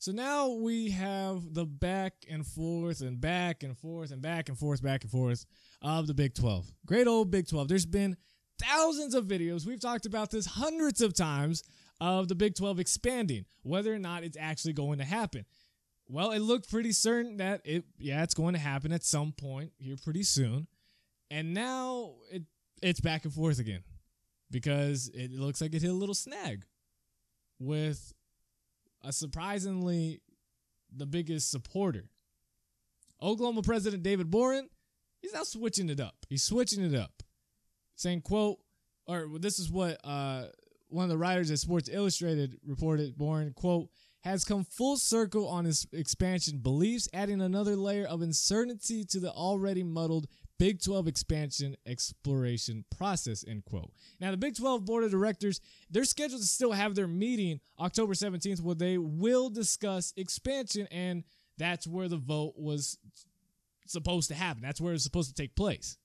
So now we have the back and forth and back and forth and back and forth of the Big 12. Great old Big 12. There's been thousands of videos. We've talked about this hundreds of times of the Big 12 expanding, whether or not it's actually going to happen. Well, it looked pretty certain that it's going to happen at some point here pretty soon. And now it's back and forth again because it looks like it hit a little snag with surprisingly the biggest supporter. Oklahoma President David Boren, he's now switching it up. He's switching it up, saying, quote, or this is what one of the writers at Sports Illustrated reported. Boren, quote, has come full circle on his expansion beliefs, adding another layer of uncertainty to the already muddled Big 12 expansion exploration process, end quote. Now, the Big 12 Board of Directors, they're scheduled to still have their meeting October 17th where they will discuss expansion, and that's where the vote was supposed to happen. That's where it's supposed to take place.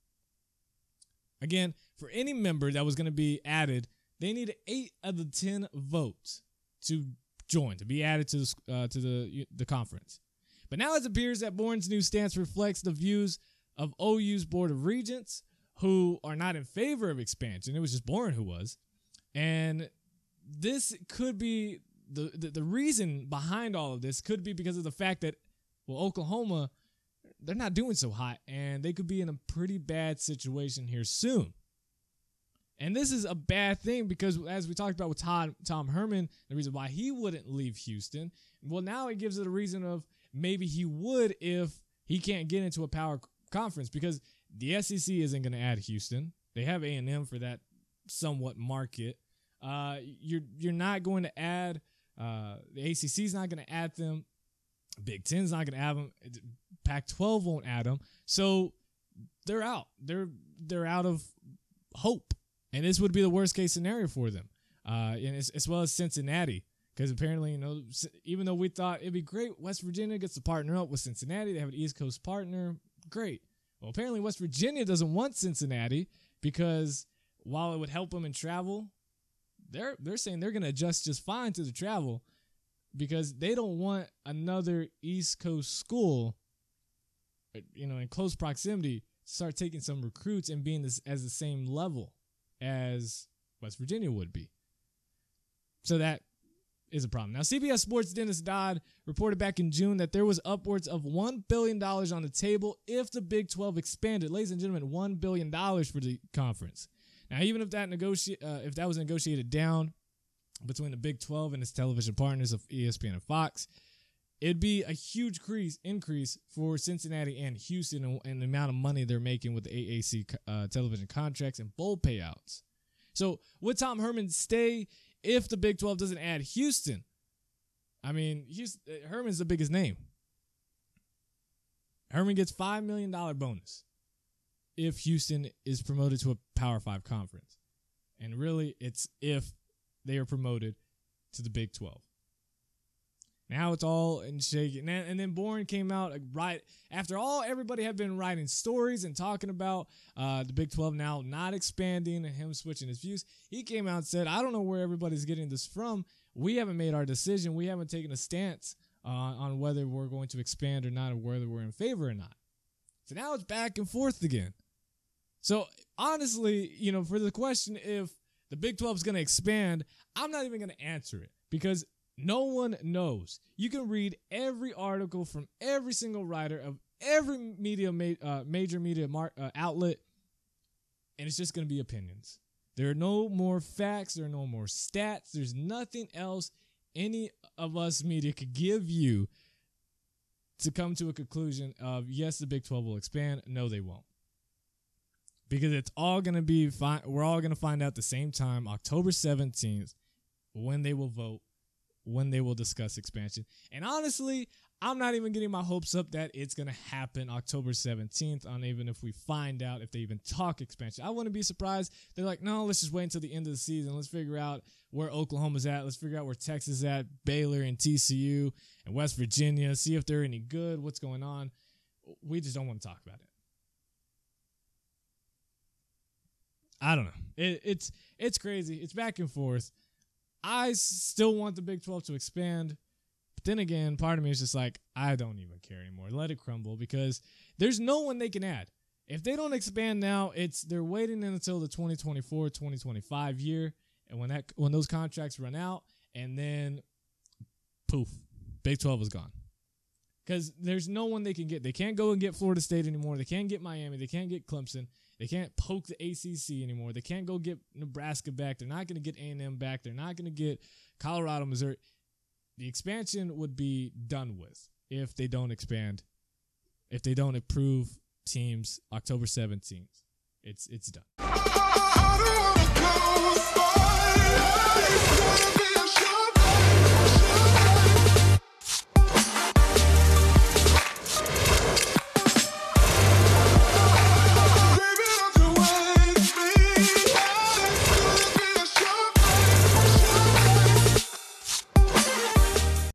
Again, for any member that was going to be added, they needed 8 of the 10 votes to join, to be added to the conference. But now it appears that Boren's new stance reflects the views of OU's Board of Regents, who are not in favor of expansion. It was just Boren who was. And this could be the reason behind all of this could be because of the fact that, well, Oklahoma, they're not doing so hot, and they could be in a pretty bad situation here soon. And this is a bad thing because, as we talked about with Tom Herman, the reason why he wouldn't leave Houston, well, now it gives it a reason of maybe he would if he can't get into a power conference, because the SEC isn't going to add Houston. They have A&M for that somewhat market. You're not going to add the ACC is not going to add them. Big Ten's not going to add them. Pac-12 won't add them. So they're out. They're out of hope. And this would be the worst case scenario for them, and as well as Cincinnati, because apparently, even though we thought it'd be great, West Virginia gets to partner up with Cincinnati. They have an East Coast partner. Great. Well, apparently West Virginia doesn't want Cincinnati because while it would help them in travel, they're saying they're going to adjust just fine to the travel because they don't want another East Coast school, in close proximity, start taking some recruits and being as the same level as West Virginia would be. So that is a problem. Now, CBS Sports' Dennis Dodd reported back in June that there was upwards of $1 billion on the table if the Big 12 expanded. Ladies and gentlemen, $1 billion for the conference. Now, even if that was negotiated down between the Big 12 and its television partners of ESPN and Fox, it'd be a huge increase for Cincinnati and Houston and the amount of money they're making with the AAC television contracts and bowl payouts. So would Tom Herman stay if the Big 12 doesn't add Houston? I mean, Herman's the biggest name. Herman gets $5 million bonus if Houston is promoted to a Power 5 conference. And really, it's if they are promoted to the Big 12. Now it's all in shaking. And then Boren came out right after everybody had been writing stories and talking about the Big 12 now not expanding and him switching his views. He came out and said, I don't know where everybody's getting this from. We haven't made our decision. We haven't taken a stance on whether we're going to expand or not, or whether we're in favor or not. So now it's back and forth again. So honestly, for the question if the Big 12 is going to expand, I'm not even going to answer it because no one knows. You can read every article from every single writer of every major media outlet, and it's just going to be opinions. There are no more facts. There are no more stats. There's nothing else any of us media could give you to come to a conclusion of, yes, the Big 12 will expand. No, they won't. Because it's all going to be fine. We're all going to find out at the same time, October 17th, when they will vote, when they will discuss expansion. And honestly, I'm not even getting my hopes up that it's going to happen October 17th on even if we find out if they even talk expansion. I wouldn't be surprised. They're like, no, let's just wait until the end of the season. Let's figure out where Oklahoma's at. Let's figure out where Texas is at, Baylor and TCU and West Virginia. See if they're any good, what's going on. We just don't want to talk about it. I don't know. It's crazy. It's back and forth. I still want the Big 12 to expand But then again, part of me is just like, I don't even care anymore. Let it crumble because there's no one they can add. If they don't expand now, they're waiting until the 2024-2025 year, and when those contracts run out, and then poof, Big 12 is gone. Because there's no one they can get. They can't go and get Florida State anymore. They can't get Miami. They can't get Clemson. They can't poke the ACC anymore. They can't go get Nebraska back. They're not going to get A&M back. They're not going to get Colorado, Missouri. The expansion would be done with if they don't expand, if they don't approve teams October 17th. It's done.